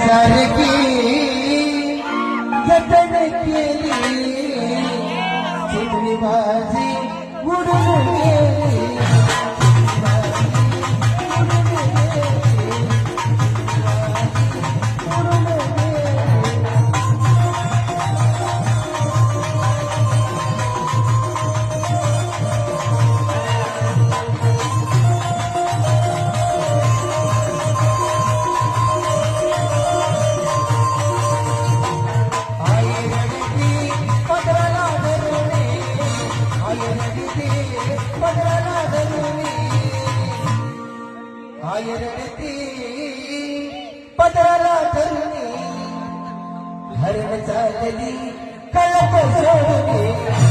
सारखी जतन केली चिमणी माझी उडून गेली आई रडती पदराला धरुनी हरण चालली कळप सोडून